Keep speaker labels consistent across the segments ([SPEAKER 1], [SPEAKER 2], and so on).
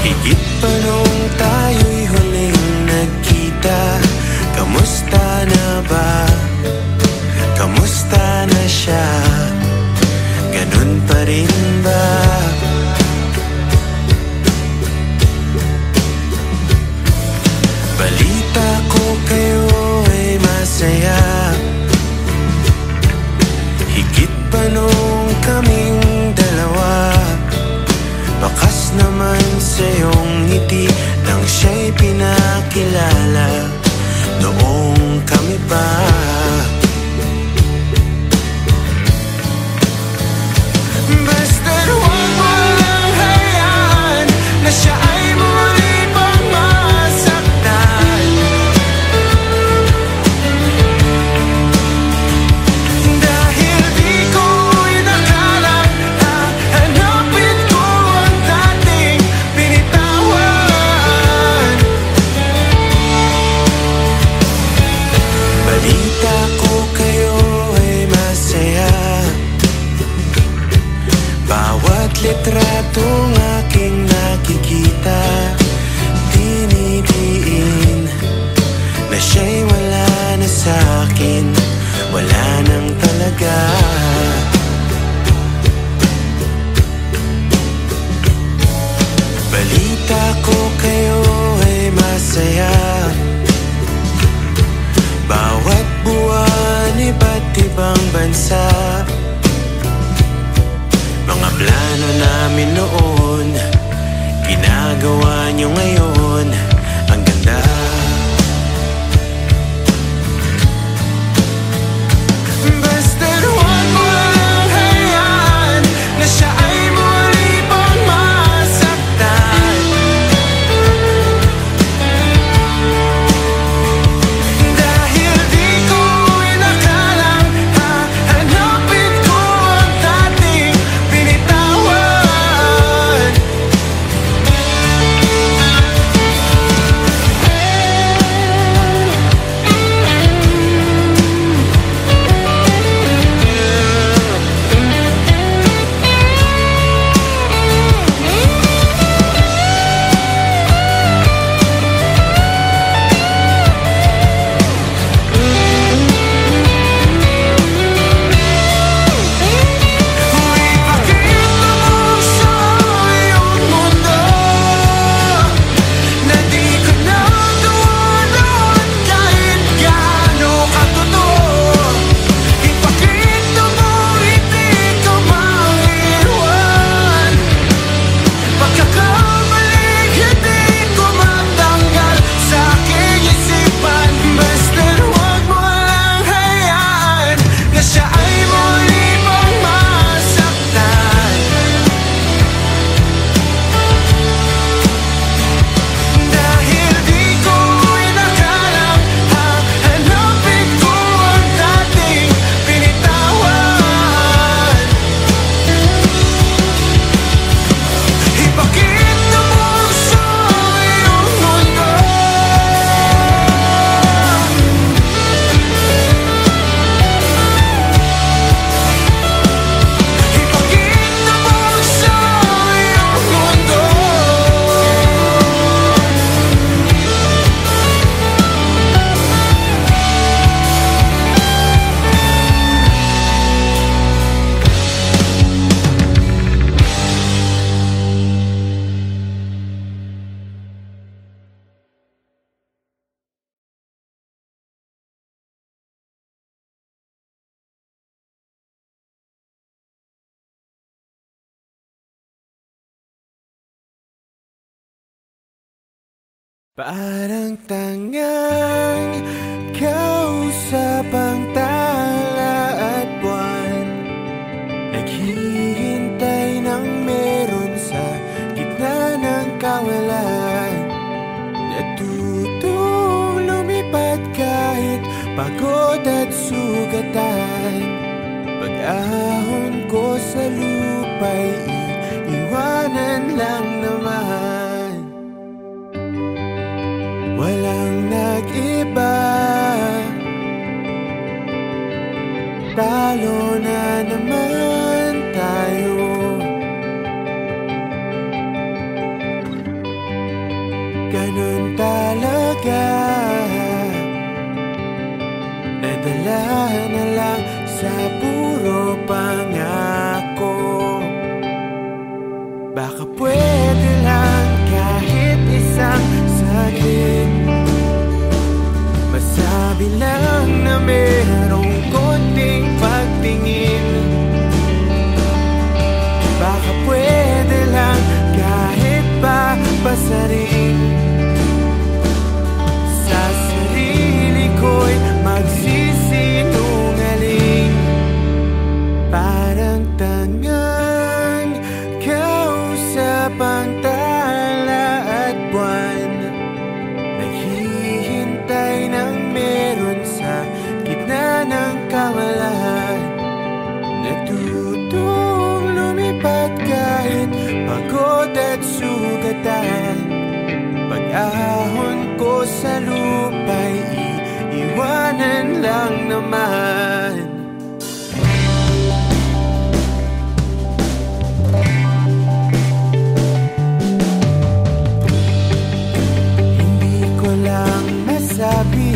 [SPEAKER 1] Higit pa nung tayo'y huling nagkita. Kamusta na ba? Kamusta na siya? Ganun pa rin ba? Balita ko kayo ay masaya. Higit pa nung kaming dalawa. Bakas naman sa iyong ngiti nang siya'y pinakilala noong kami pa. Basta't huwag mo lang hayaan na siya ay muli pang masaktan. Dahil di ko inakala hahanapin ko ang dating binitawan. Balita ko kayo ay masaya. Bawat litratong aking nakikita, dinidiin na siya'y wala na sa'kin, wala nang talaga. Balita ko kayo ay masaya. Bawat buwan iba't ibang bansa. Mga plano namin noon, ginagawa niyo ngayon. Ang ganda. Basta't huwag mo lang hayaan na siya ay muli pang masaktan. Dahil di ko inakalang hahanapin ko ang dating binitawan. Parang tangang kausap ang tala at buwan, naghihintay ng meron sa gitna ng kawalan. Natutong lumipad kahit pagod at sugatan. Pag-ahon ko sa lupa'y iiwanan lang naman. Walang nag-iba, talo na naman tayo. ganun talaga. Nadala na lang sa puro pangako. Baka pwede lang kahit isang saglit, masabi lang na merong konting pagtingin. Baka pwede lang kahit pa basarin. Sa sarili ko'y magsisinungaling. Parang tangang kausap ang tala at buwan, naghihintay ng meron sa gitna ng kawalan. Natutong lumipad kahit pagod at sugatan. Pag-ahon ko sa lupa'y iiwanan lang naman. Hindi ko lang masabi,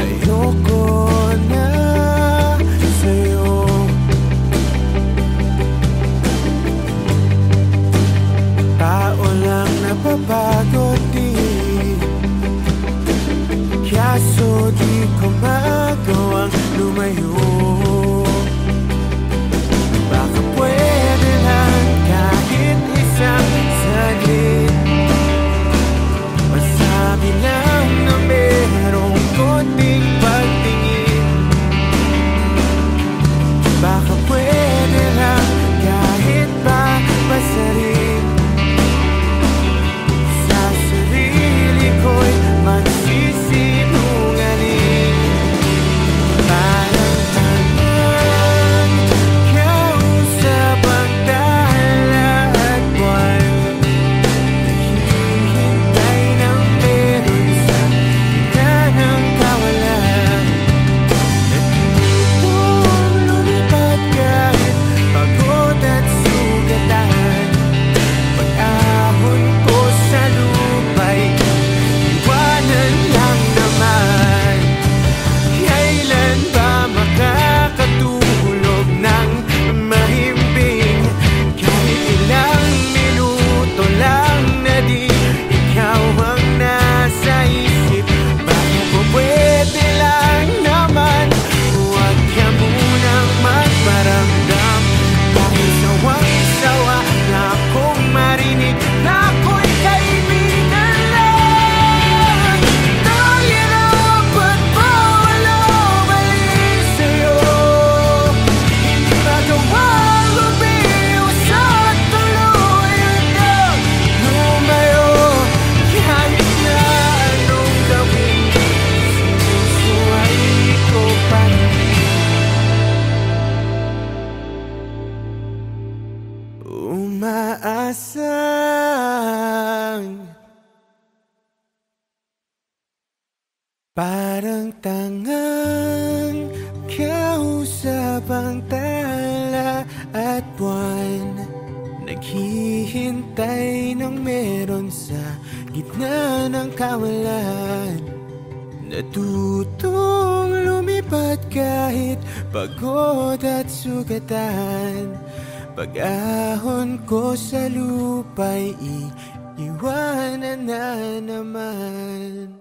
[SPEAKER 1] ayoko na sa'yo. Tao lang napapagod din, kaso di ko magawang lumayo. Baka pwede lang kahit isang saglit, masabi lang na merong konting pagtingin. Baka pwede lang kahit pa basarin. Sa sarili ko'y magsisinungaling. Parang tangang kausap ang tala at buwan, naghihintay ng meron sa gitna ng kawalan. Natutong lumipad kahit pagod at sugatan. Pag-ahon ko sa lupa'y iwanan lang naman. Kailan ba makakatulog ng mahimbing? Kahit ilang minuto lang na di ikaw ang nasa isip. Baka po pwede lang naman, huwag ka munang magparamdam. Dahil sawang-sawa na akong marinig na ako'y kaibigan lang. Nahihirapan pa walang mali sa'yo. Hindi magawang lumiwas at tuluyan kang lumayo. Kahit na anong gawin, sinusuway ko pa rin. Umaasang parang tangang kausap ang tala at buwan, naghihintay ng meron sa gitna ng kawalan. Natutong lumipad kahit pagod at sugatan. Pag-ahon ko sa lupa'y iiwanan na naman.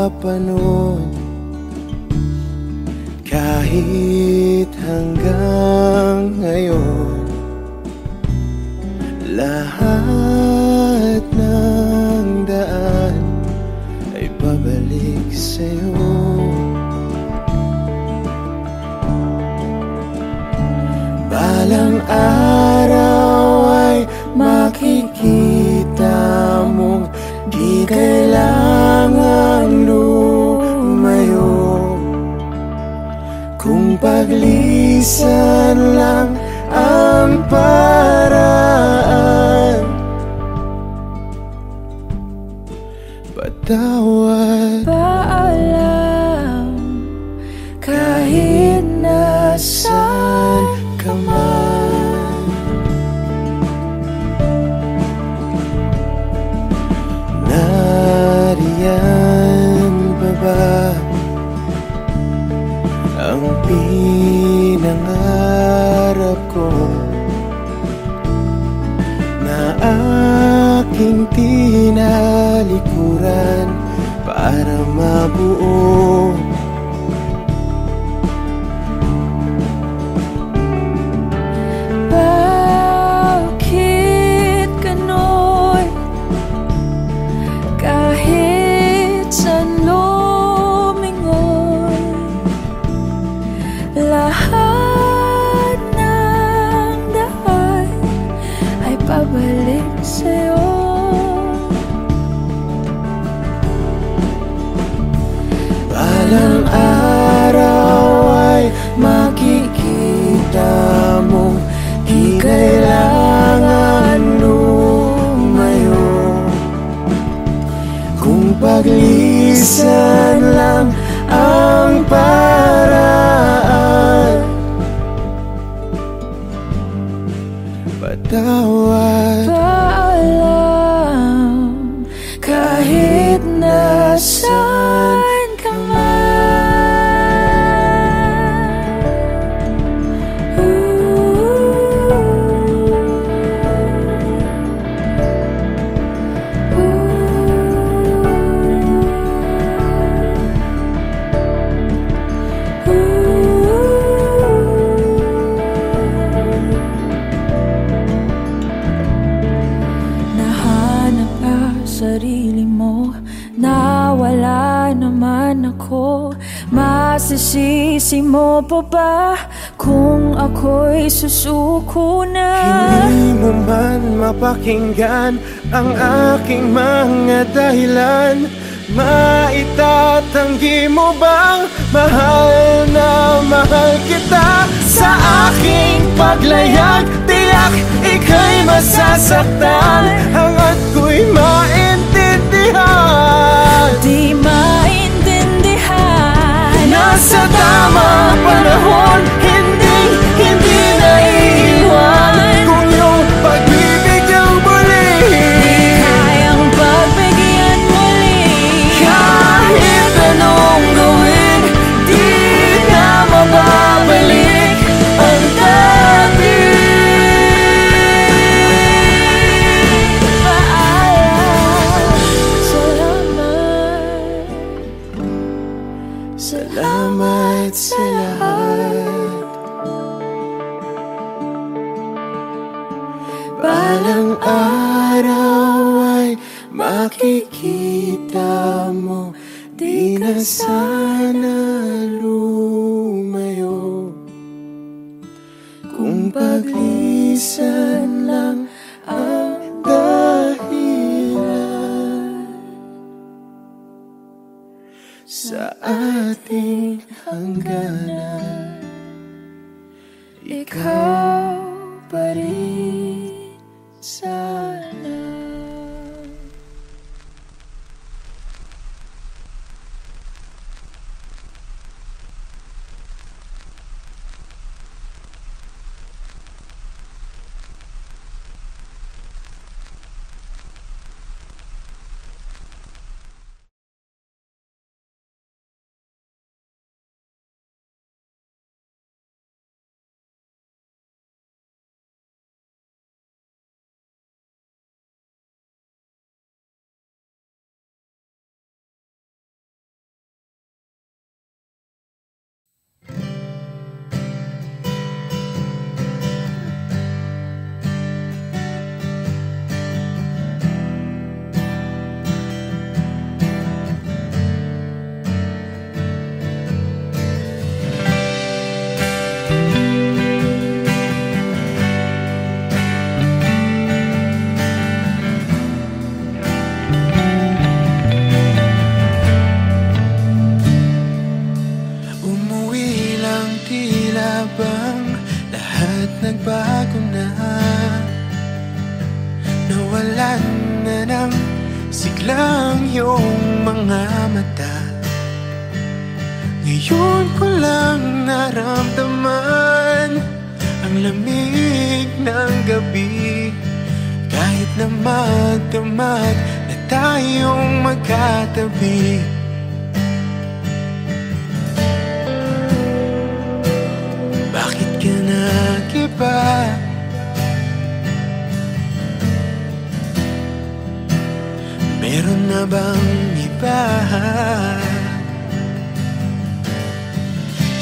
[SPEAKER 1] pa nun, kahit hanggang ngayon, lahat ng daan ay pabalik sa'yo. Balang araw ay makikita mong di kailangang lumayo, kung paglisan lang ang paraan. Patawad,
[SPEAKER 2] paalam, kahit nasaan ka man.
[SPEAKER 1] Nariyan pa ba ang pinangarap ko na aking tinalikuran para mabuo?
[SPEAKER 2] Bakit ganon? Kahit saan lumingon, lahat ng daan ay pabalik sa'yo.
[SPEAKER 1] Balang araw ay makikita mong di kailangan lumayo, kung paglisan lang ang paraan. Patawad,
[SPEAKER 2] paalam, kahit nasaan ka man. Nahanap ka sarili mo, nawala naman ako. Masisisi mo pa ba kung ako'y susuko na?
[SPEAKER 1] hindi mo man mapakinggan ang aking mga dahilan. Maitatanggi mo bang mahal na mahal kita? Sa aking paglayag, tiyak ika'y masasaktan, hangga't ko'y maintindihan.
[SPEAKER 2] Di maintindihan,
[SPEAKER 1] Nasa tamang panahon, hindi naiiwan. Kung iyong pagbibigyan muli,
[SPEAKER 2] di kayang pagbigyan muli.
[SPEAKER 1] kahit anong gawin, di na mababalik ang dati.
[SPEAKER 2] Paalam, salamat.
[SPEAKER 1] Salamat sa lahat. Balang araw ay makikita mo, di na sana lumayo, kung paglisan lang ang dahilan sa ating hangganan.
[SPEAKER 2] Ikaw pa rin sana.
[SPEAKER 1] nawalan na ng siglang iyong mga mata. Ngayon ko lang naramdaman ang lamig ng gabi, kahit na magdamag na tayong magkatabi. Bakit ka nag-iba? Meron na bang iba?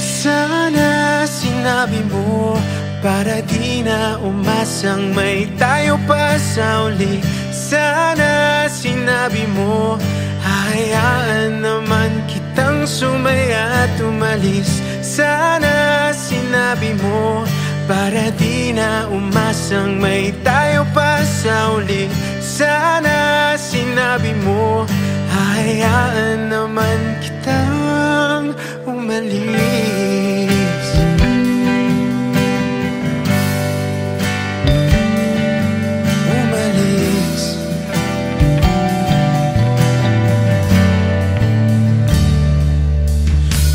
[SPEAKER 1] Sana sinabi mo para di na umasang may tayo pa sa uli. Sana sinabi mo hayaan naman kitang sumaya at umalis. Sana sinabi mo para di na umasang may tayo pa sa uli. Sana sinabi mo hayaan naman kitang umalis.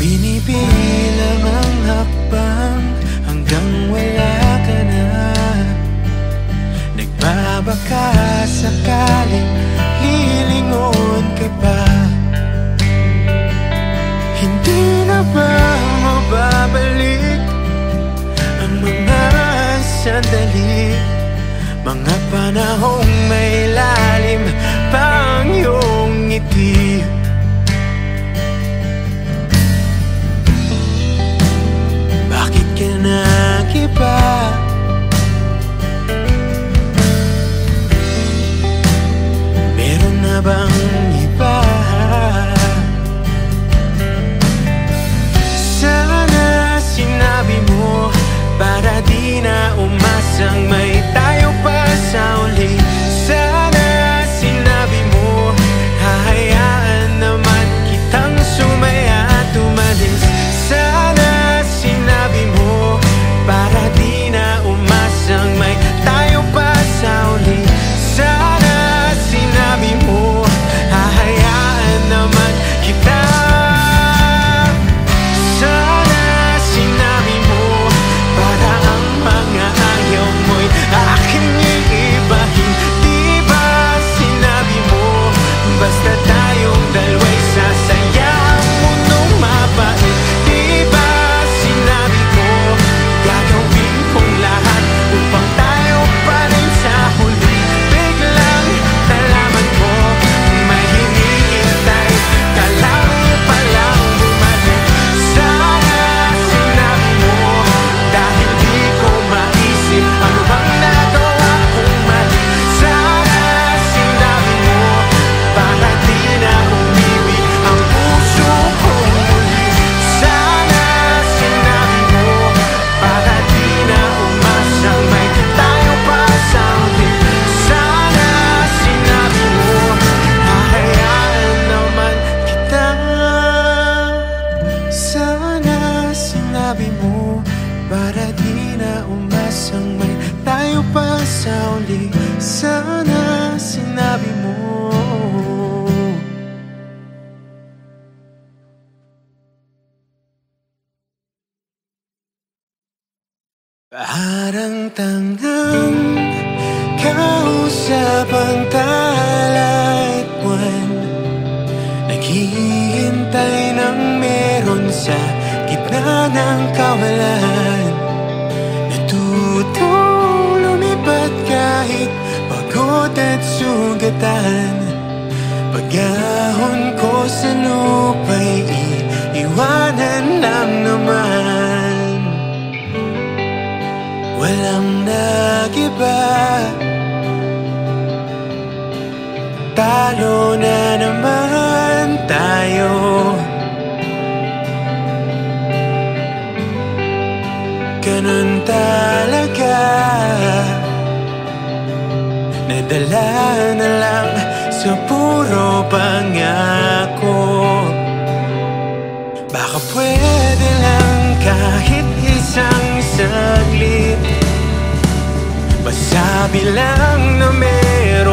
[SPEAKER 1] Binibilang ang hakbang hanggang wala ka na. Nagbabaka sakaling lilingon ka pa. Hindi na ba mababalik ang mga sandali, mga panahong may lalim pang iyong ngiti? Bakit ka nag-iba? Meron na bang iba? Sana sinabi mo para di na umasang may tayo pa sa uli. Sana sinabi mo hahayaan naman kitang sumaya at umalis. Sana sinabi mo para di na umasang may tayo pa sa uli. Sana sinabi mo hahayaan naman kita. Sana sinabi mo para ang mga ayaw mo'y aking iibahin. Di ba sinabi mo basta tayong dalawa'y sasaya ang mundong mabait? Di ba sinabi ko gagawin kong lahat upang tayo pa rin sa huli? Biglang nalaman ko may hinihintay ka lang palang bumalik. Sana sinabi mo dahil di ko maisip ano bang nagawa kong mali. Sana sinabi mo para di na umibig ang puso kong muli. Sana sinabi mo para di na umasang may tayo pa sa uli. Sana sinabi mo hahayaan naman kita. Sana sinabi mo para di na umasang may tayo pa sa uli. Sana sinabi mo. Parang tangang kausap ang tala at buwan, naghihintay ng meron sa gitna ng kawalan. Natutong lumipat kahit pagod at sugatan. Pag-ahon ko sa lupa'y iiwanan lang naman. Walang nag-iba, talo na naman tayo. Ganun talaga, nadala na lang sa puro pangako. Baka pwede lang kahit isang saglit, masabi lang na meron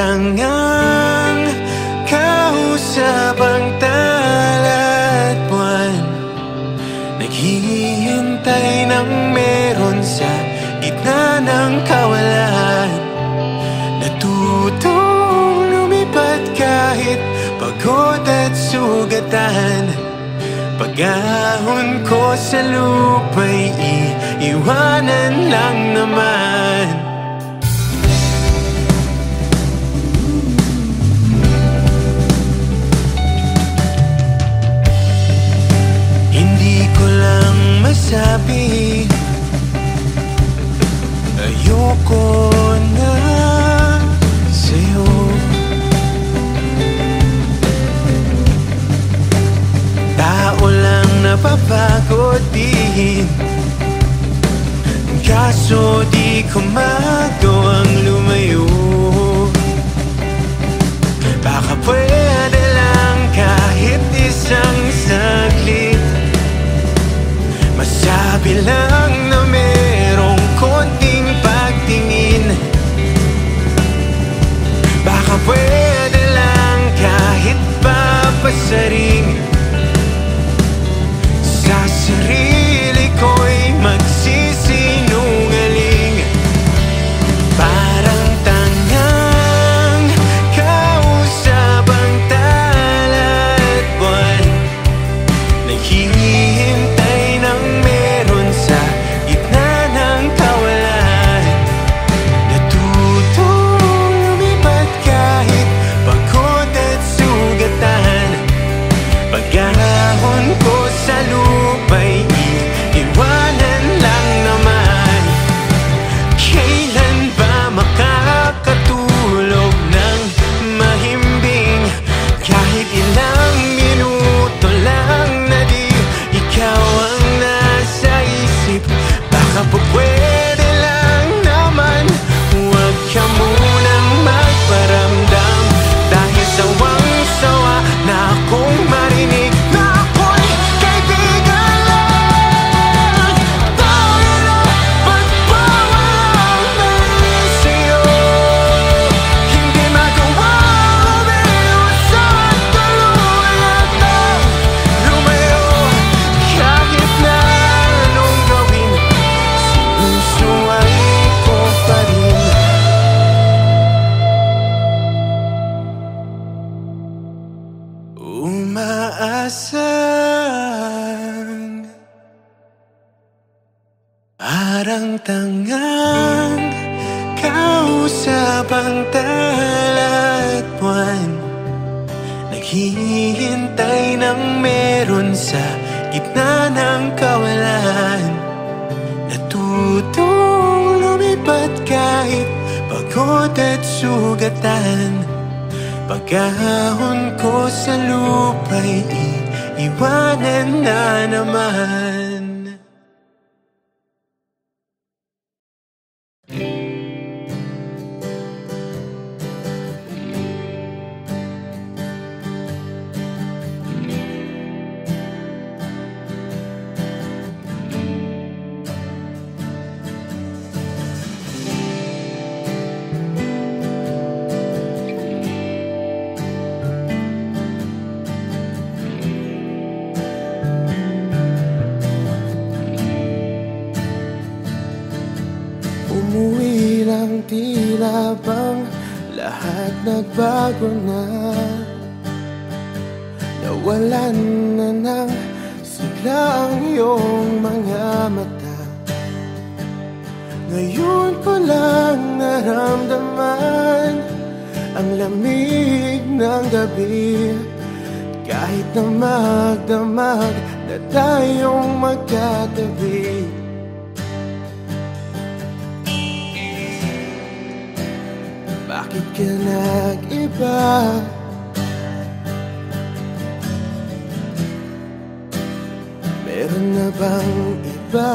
[SPEAKER 1] tangang kausap ang talat buwan, naghihintay ng meron sa gitna ng kawalan. Natutong lumipat kahit pagod at sugatan. Pag-ahon ko sa lupa'y iiwanan lang naman. Hindi ko lang masabi, ayoko na sa'yo. Tao lang napapagod din, kaso di ko magawang lumayo. Baka pwede lang kahit isang saglit, masabi lang na merong konting pagtingin. Baka pwede lang kahit papasaring, sa sarili ko'y magsisinungaling. Parang tangang kausap ang talat buwan, naghihintay ng meron sa gitna ng kawalan. Natutong lumipat kahit pagod at sugatan. Pag-ahon ko sa lupa'y iiwanan lang naman. Kailan ba makakatulog ng mahimbing? Kahit ilang minuto lang na di ikaw ang nasa isip. Baka po pwede lang naman, huwag ka munang magparamdam. Dahil sawang-sawa na akong marinig na ako'y kaibigan lang. Tayo na pagpawalan sa'yo, hindi magawa umiwas at tuluyang na lumayo. Kahit na anong gawin, sinusuway ko pa rin. Umaasang parang tangang kausap ang talat buwan, naghihintay ng meron sa gitna ng kawalan. Natutong lumipat kahit pagod at sugatan. Pag-ahon ko sa lupa'y iiwanan na naman. Umuwi lang, tila bang lahat nagbago na. Nawalan na ng sigla ang iyong mga mata. Ngayon ko lang naramdaman ang lamig ng gabi. Kahit na magdamag na tayong magkatabi, bakit ka nag-iba? Meron na bang iba?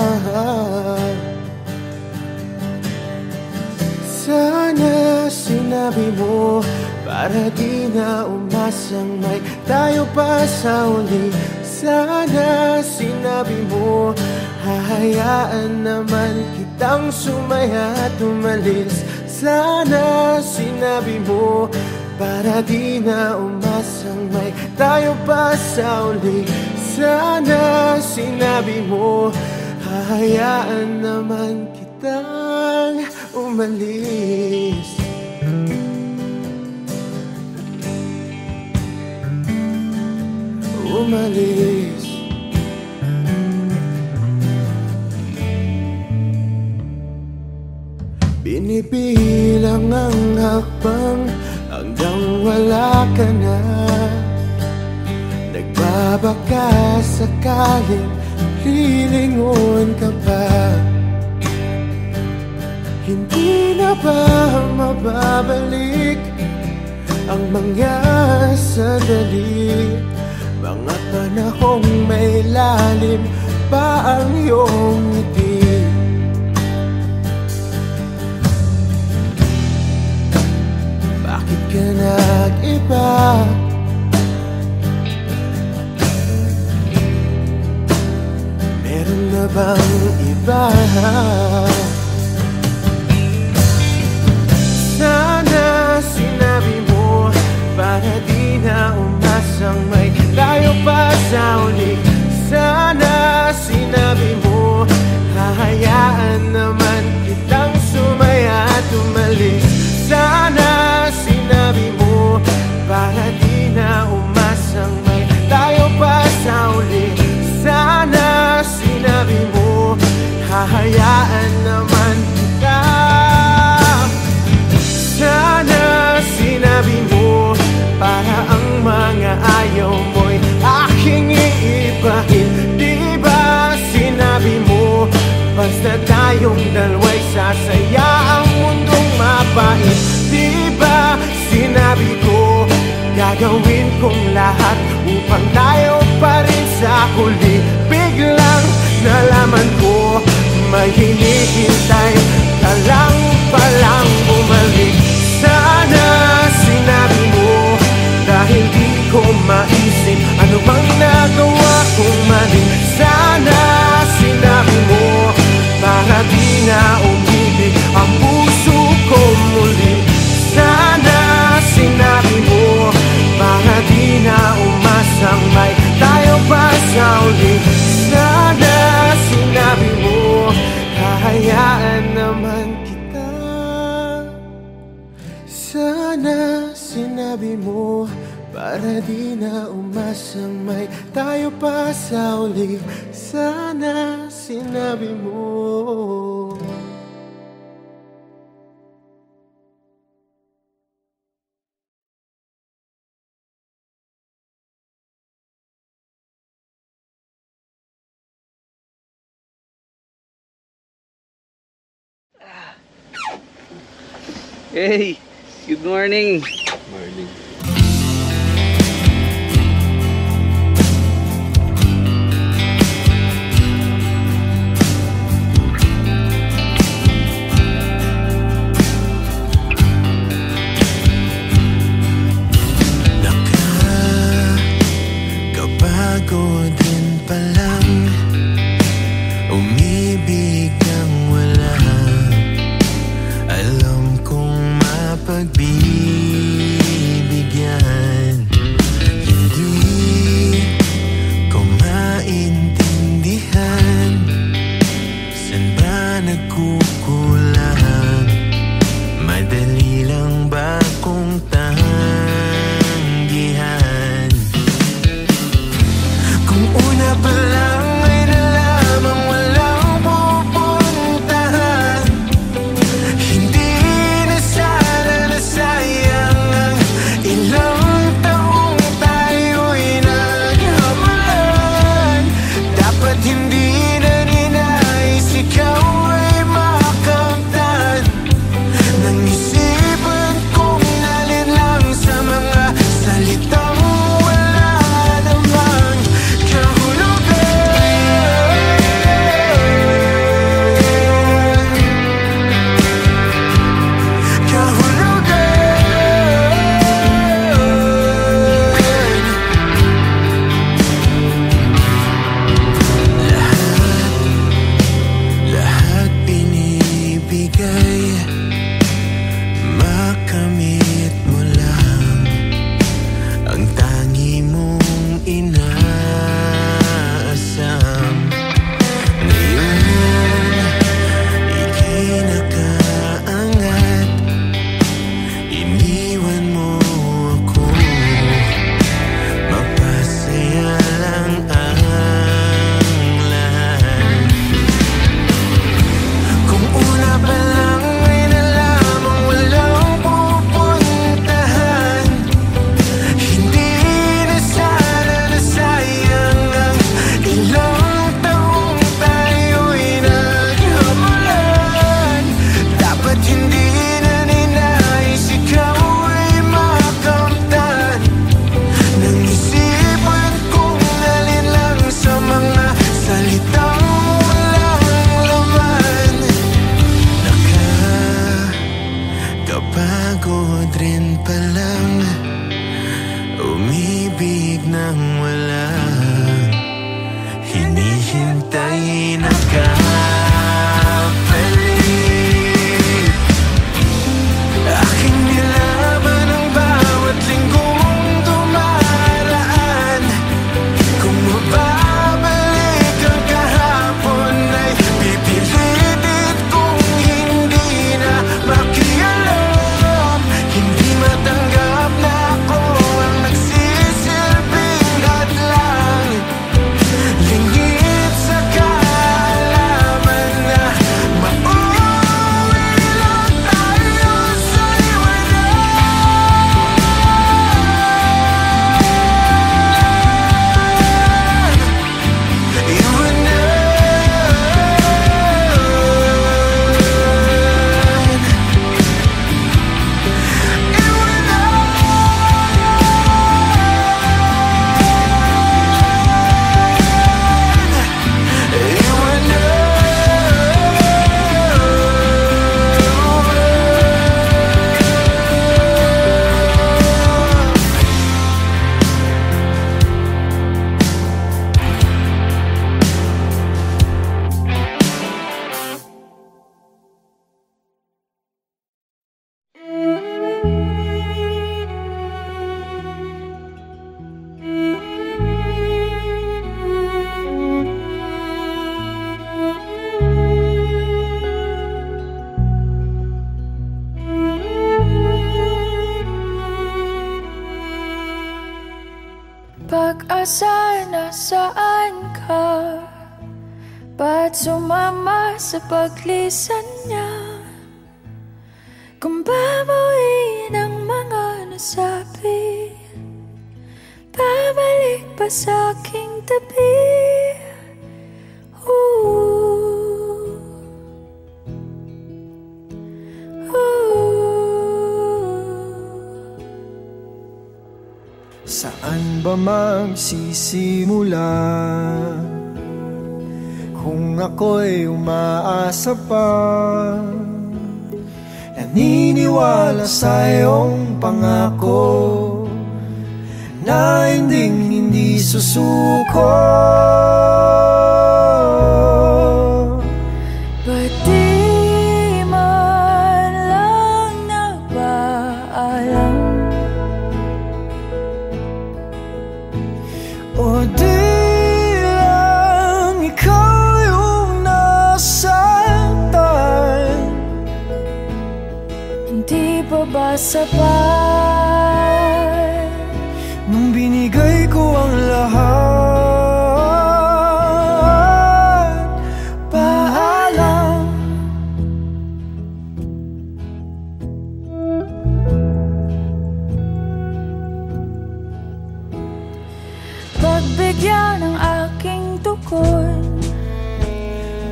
[SPEAKER 1] Sana sinabi mo para di na umasang may tayo pa sa uli. Sana sinabi mo hahayaan naman kitang sumaya at umalis Sana sinabi mo para di na umasang may tayo pa sa uli. Sana sinabi mo hahayaan naman kitang umalis. Umalis. Binibilang ang hakbang hanggang wala ka na. Nagbabaka sakaling lilingon ka pa. Hindi na ba mababalik ang mga sandali, mga panahong may lalim pa ang iyong ngiti? Bakit ka nag-iba? Meron na bang iba? Sana sinabi mo para di na umasang may tayo pa sa uli. Sana sinabi mo hahayaan naman kitang sumaya at umalis. Sana sinabi mo para di na umasang may tayo pa sa uli. Sana sinabi mo hahayaan naman kita. Sana sinabi mo para ang mga ayaw mo'y aking iibahin. Di ba sinabi mo basta tayong dalawa'y sasaya ang mundong mapait? Di ba sinabi ko gagawin kong lahat upang tayo pa rin sa huli? Biglang nalaman ko may hinihintay ka lang palang bumalik. Sana sinabi mo dahil di ko maisip ano bang nagawa kong mali. Sana sinabi mo para di na umibig ang puso ko muli. Sana sinabi mo para di na umasang may tayo pa sa uli. Sana sinabi mo hahayaan naman kita. Sana sinabi mo para di na umasang may tayo pa sa uli. Sana sinabi mo.
[SPEAKER 3] Hey, good morning.
[SPEAKER 4] Morning.
[SPEAKER 1] Nakakapagod din palang umibig ng wala. Alam kong mapagbibigyan. Hindi ko maintindihan saan ba nagkukulang. Madali lang ba kung tanggihan? Kung una pa lang ay nalamang walang pupuntahan, hindi na sana nasayang rin palang umibig nang walang hinihintay na kapalit. Aking nilaban ang bawat linggong dumaraan. Kung mababalik ang kahapon ay pipilitit kong hindi na makialam. Hindi matanggap na ako ang nagsisilbing hadlang. Lingid sa kaalaman na mauwi lang tayo sa
[SPEAKER 2] Pag-asa, nasaan ka? Ba't sumama sa paglisan niya? Kung babawiin ang mga nasabi, babalik pa sa aking tabi.
[SPEAKER 1] Saan ba magsisimula kung ako'y umaasa pa? Naniniwala sa iyong pangako na hindi susuko.
[SPEAKER 2] Ba't di man lang nagpaalam?
[SPEAKER 1] O di lang ikaw yung nasaktan?
[SPEAKER 2] Hindi pa ba sapat
[SPEAKER 1] nung binigay ko ang lahat? Paalam.
[SPEAKER 2] pagbigyan ng aking tukod?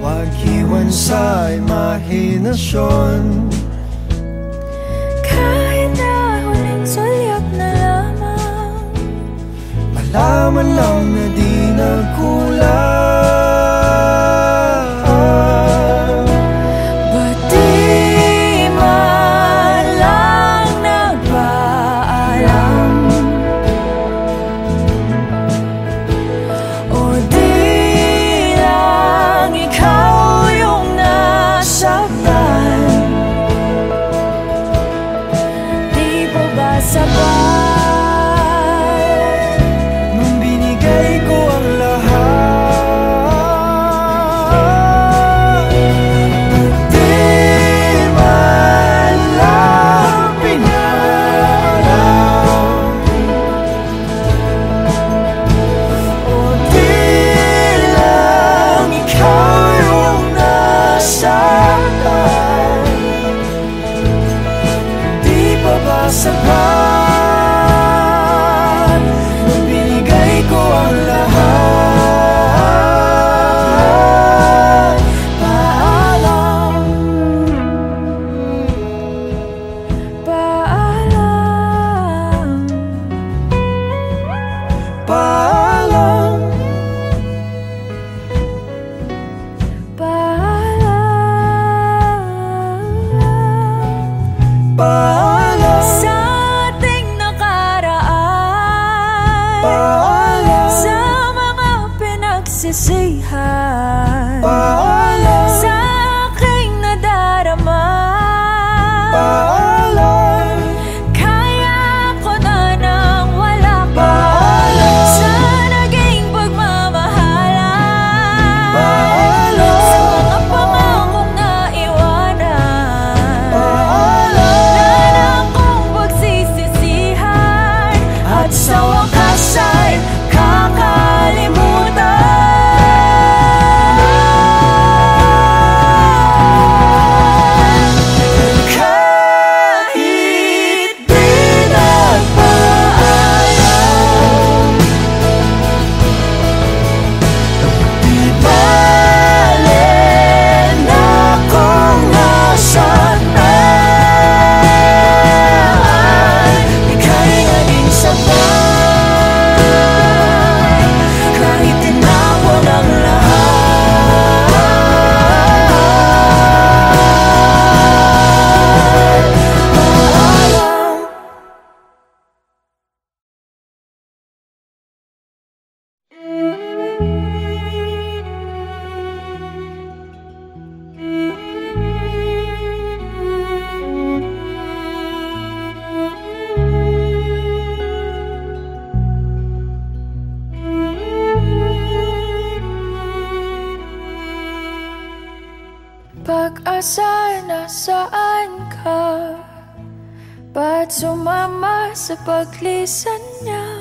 [SPEAKER 1] Huwag iwan sa imahinasyon.
[SPEAKER 2] Kahit na huling sulyap na lamang,
[SPEAKER 1] Malaman lang na di nagkulang.
[SPEAKER 2] ba't di man lang nagpaalam? O di lang ikaw yung nasaktan? Di pa ba sapat
[SPEAKER 1] Nung binigay ko ang lahat? Di man lang pinalam. O di lang ikaw yung nasaktan? Di pa ba sapat nung binigay ko ang lahat?
[SPEAKER 2] paalam? Paalam.
[SPEAKER 1] Paalam.
[SPEAKER 2] Paalam.
[SPEAKER 1] Paalam.
[SPEAKER 2] Sa Pag-asa na saan ka? Ba't sumama sa paglisan niya?